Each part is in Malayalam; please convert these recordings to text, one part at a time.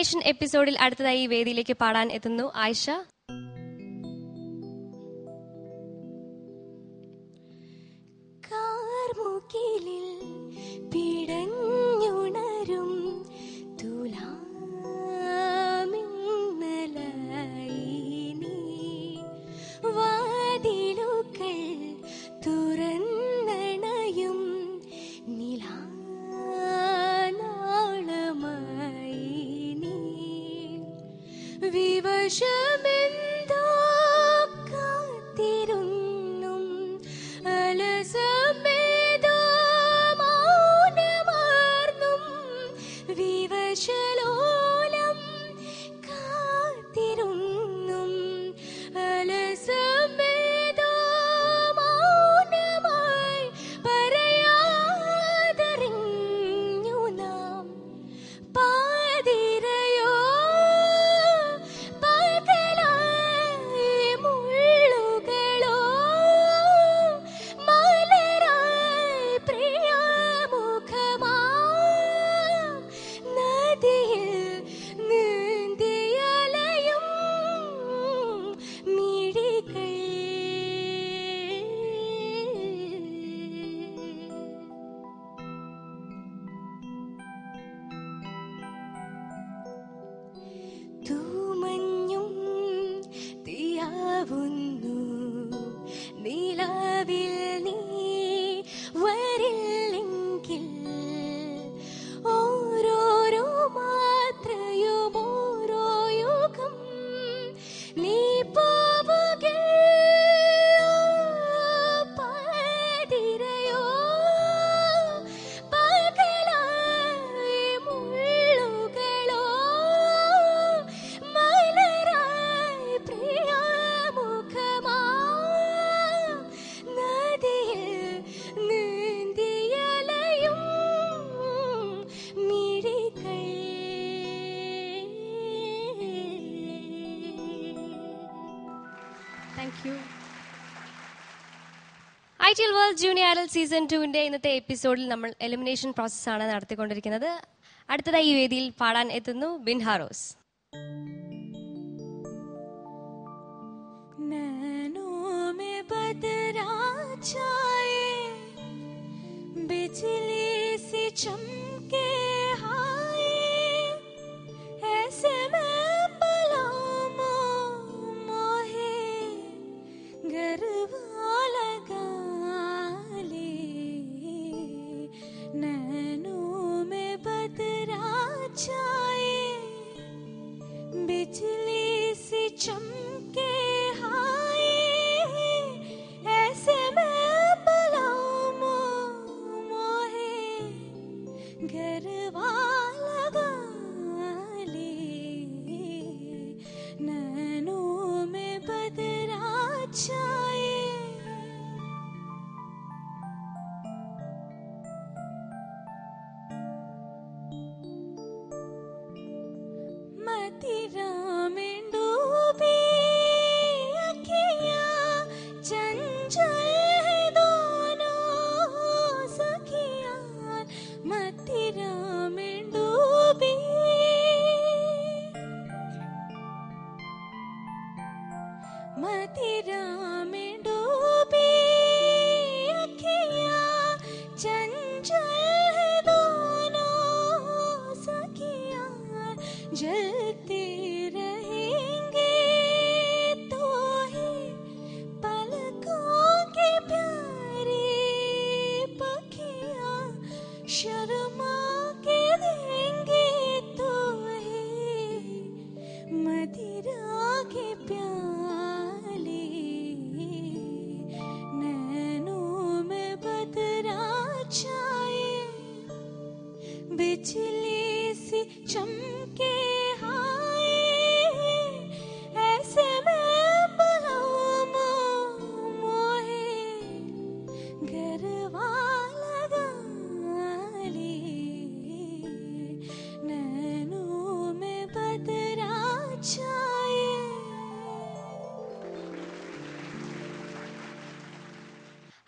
എലിമിനേഷൻ എപ്പിസോഡിൽ അടുത്തതായി ഈ വേദിയിലേക്ക് പാടാൻ എത്തുന്നു ആയിഷ. കാർമുകിലിൽ പിടഞ്ഞുണരും തുലാമിന്നലായി നീ വാതിലുകൾ തുറന്നണയും നിലാനാളമായി നീ വിവശമെന്തോ കാത്തിരുന്നും അലസമേതോ മൗനമാർന്നും വിവശലോലം കാത്തിരുന്നും അലസമേതോ മൗനമായി പറയാതറിഞ്ഞു നാം പാതിരയോ പകലായി മുള്ളുകളോ മലരായി പ്രിയമുഖമാം നദിയിൽ നീന്തിയലയും മിഴികൾ തൂമഞ്ഞും തീയാവുന്നു നിലാവിൽ നീ വരില്ലെങ്കിൽ ഓരോരോ മാത്രയും ഓരോ യുഗം നീ പോവുകിൽ പാതിരയോ പകലായി മുള്ളുകളോ മലരായി പ്രിയമുഖമാം നദിയിൽ നീന്തിയലയും മിഴികൾ thank you. ITL world junior idol season 2 ഇന്നത്തെ എപ്പിസോഡിൽ നമ്മൾ എലിമിനേഷൻ പ്രോസസ്സാണ് നടത്തിക്കൊണ്ടിരിക്കുന്നത്. അടുത്തതായി ഈ വേദിയിൽ പാടാൻ എത്തുന്നു ബിൻഹാറോസ്. नैनों में बदरा छाए बिजली सी चमके हाय ऐसे में पलामों मोहे गरबा लगा ले नैनों में बदरा छाए बिजली सी चमके हाय ऐसे में पलामों मोहे गरबा लगा ले नैनों में बदरा छाए मदिरा में डूबी अखियाँ चंचल है दोनों सखियाँ मदिरा में डूबी मदिरा में डूबी अखियाँ चंचल है दोनों सखियाँ जलते रहेंगे तो ही पलकों की प्यारी पखियाँ शर्मा के देंगे तो ही मदिरा के प्याले नैनों में बदरा छाए बिजली सी चमके हाय ऐसे में पलामों मोहे गरबा लगा ले नैनों में बदरा छाए.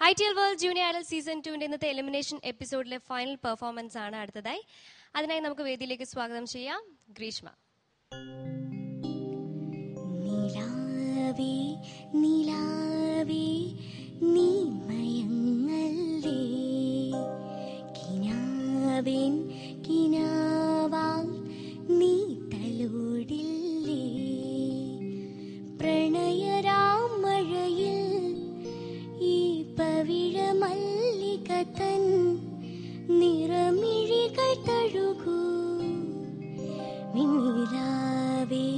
ITL world junior idol season 2 ഇന്നത്തെ എലിമിനേഷൻ എപ്പിസോഡിലെ ഫൈനൽ പെർഫോമൻസ് ആണ് അടുത്തതായി. അതിനായി നമുക്ക് വേദിയിലേക്ക് സ്വാഗതം ചെയ്യാം ഗ്രീഷ്മ. നിലാവേ നിലാവേ നീ മയങ്ങല്ലേ, കിനാവിൻ കിനാവാൽ നീ തലോടില്ലേ, പ്രണയരാമഴയിൽ ഈ പവിഴമല്ലിക തൻ നിറമിഴികൾ തഴുകൂ. നിലാവേ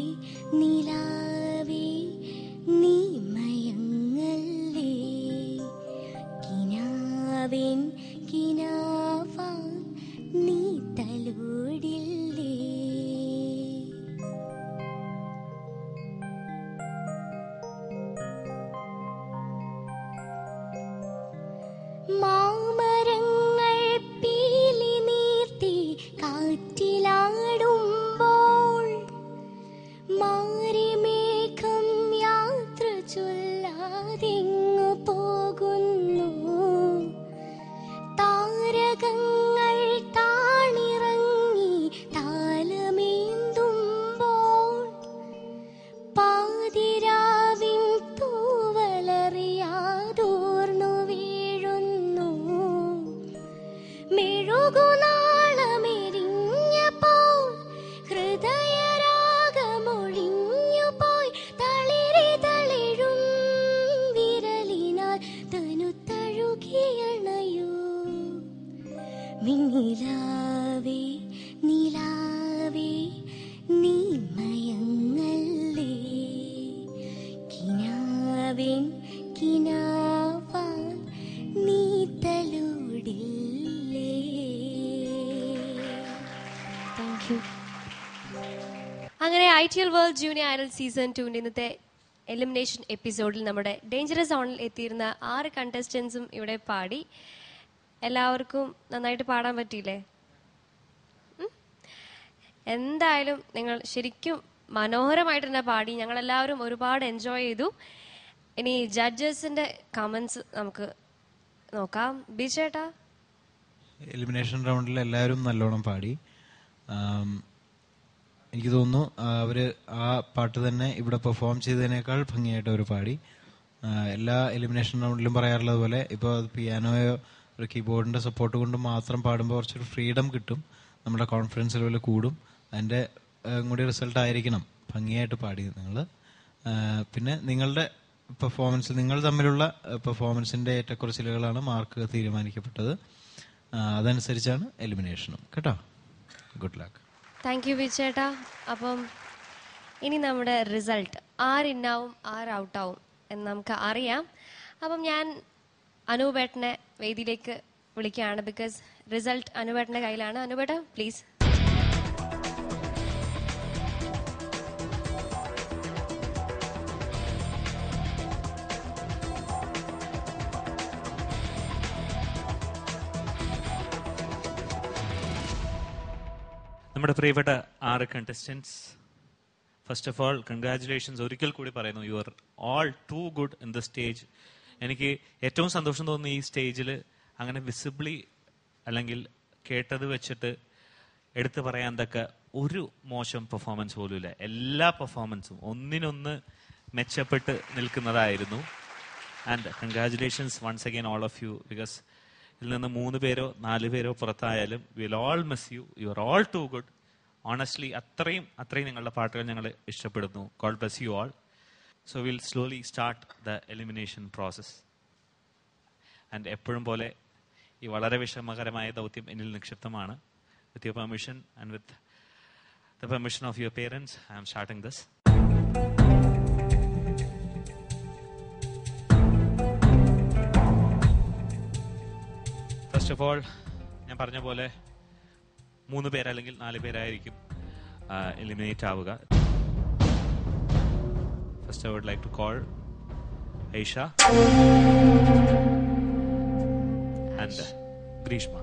നിലാവേ നീ മയങ്ങല്ലേ, കിനാവിൻ കിനാവാൽ നീ തലോടില്ലേ. മാമരങ്ങൾ പീലി നീർത്തി കാറ്റിലാടുമ്പോൾ മാരിമേഘം യാത്ര ചൊല്ലാതെങ്ങു പോകുന്നു. താരകങ്ങൾ താണിറങ്ങി താലമേന്തുമ്പോൾ പാതിരാവിൻ തൂവലറിയാതോർന്നു വീഴുന്നു. മെഴുകുനാളമെരിഞ്ഞപ്പോൾ ഹൃദയരാഗമൊഴിഞ്ഞുപോയി, തളിരി തളിരും വിരലിനാൽ തനുത്തഴുകിയണയൂ. നിലാവേ നിലാവേ നീ മയങ്ങല്ലേ, കിനാവിൻ കിനാവാൽ നീ തലോടില്ലേ. Thank you. അങ്ങനെ ITL world junior idol season 2 ഇന്നത്തെ എലിമിനേഷൻ എപ്പിസോഡിൽ നമ്മുടെ ഡേഞ്ചറസ് സോണിൽ എത്തിയിരുന്ന 6 കണ്ടസ്റ്റൻസും ഇവിടെ പാടി. എല്ലാവർക്കും നന്നായിട്ട് പാടാൻ പറ്റിയില്ലേ? എന്തായാലും നിങ്ങൾ ശരിക്കും മനോഹരമായിട്ട് തന്നെ പാടി. ഞങ്ങളെല്ലാവരും ഒരുപാട് എൻജോയ് ചെയ്തു. ഇനി ജഡ്ജസിന്റെ കമന്റ്സ് നമുക്ക് നോക്കാം. ബിചേട്ടാ, എലിമിനേഷൻ റൗണ്ടിൽ എല്ലാവരും നല്ലോണം പാടി. എനിക്ക് തോന്നുന്നു അവര് ആ പാട്ട് തന്നെ ഇവിടെ പെർഫോം ചെയ്തതിനേക്കാൾ ഭംഗിയായിട്ട് അവർ പാടി. എല്ലാ എലിമിനേഷൻ റൗണ്ടിലും പറയാറുള്ളത് പോലെ ഇപ്പോൾ പിയാനോയോ ഒരു കീബോർഡിന്റെ സപ്പോർട്ട് കൊണ്ട് മാത്രം പാടുമ്പോൾ കുറച്ചൊരു ഫ്രീഡം കിട്ടും, നമ്മുടെ കോൺഫിഡൻസ് ലെവൽ കൂടും. അതിന്റെ കൂടി റിസൾട്ട് ആയിരിക്കണം ഭംഗിയായിട്ട് പാടി നിങ്ങൾ. പിന്നെ നിങ്ങളുടെ പെർഫോമൻസ്, നിങ്ങൾ തമ്മിലുള്ള പെർഫോമൻസിന്റെ ഏറ്റക്കുറച്ചിലുകളാണ് മാർക്ക് തീരുമാനിക്കപ്പെട്ടത്. അതനുസരിച്ചാണ് എലിമിനേഷനും. കേട്ടോ, ഗുഡ് ലക്ക്. താങ്ക് യു ബിചേട്ടാ. അപ്പം ഇനി നമ്മുടെ റിസൾട്ട് ആര് ഇന്നാവും ആര് ഔട്ടാവും എന്ന് നമുക്ക് അറിയാം. അപ്പം ഞാൻ അനൂപേട്ടനെ വേദിയിലേക്ക് വിളിക്കുകയാണ്. ബിക്കോസ് റിസൾട്ട് അനൂപേട്ടന്റെ കയ്യിലാണ്. അനൂപേട്ട പ്ലീസ്. നമ്മുടെ പ്രിയപ്പെട്ട 6 contestants, first of all congratulations ഒരിക്കൽ കൂടി പറയുന്നു. You are all too good in the stage. എനിക്ക് ഏറ്റവും സന്തോഷം തോന്നുന്നു ഈ സ്റ്റേജിൽ അങ്ങനെ വിസിബിളി അല്ലെങ്കിൽ കേട്ടത് വെച്ചിട്ട് എടുത്തു പറയാൻ തക്ക ഒരു മോശം പെർഫോമൻസ് പോലും ഇല്ല. എല്ലാ പെർഫോമൻസും ഒന്നിനൊന്ന് മെച്ചപ്പെട്ട് നിൽക്കുന്നതായിരുന്നു. And congratulations once again all of you. Because ഇതിൽ നിന്ന് 3 പേരോ 4 പേരോ പുറത്തായാലും will all miss you. You are all too good. Honestly അത്രയും നിങ്ങളുടെ പാട്ടുകൾ ഞങ്ങൾ ഇഷ്ടപ്പെടുന്നു. God bless you all. So will slowly start the elimination process. And എപ്പോഴും പോലെ ഈ വളരെ വിഷമകരമായ ദൗത്യം എന്നിൽ നിക്ഷിപ്തമാണ്. With your permission and with the permission of your parents I am starting this. First of all ഞാൻ പറഞ്ഞ പോലെ 3 പേര് അല്ലെങ്കിൽ 4 പേരായിരിക്കും എലിമിനേറ്റ് ആവുക. First I would like to call Aisha and Greeshma.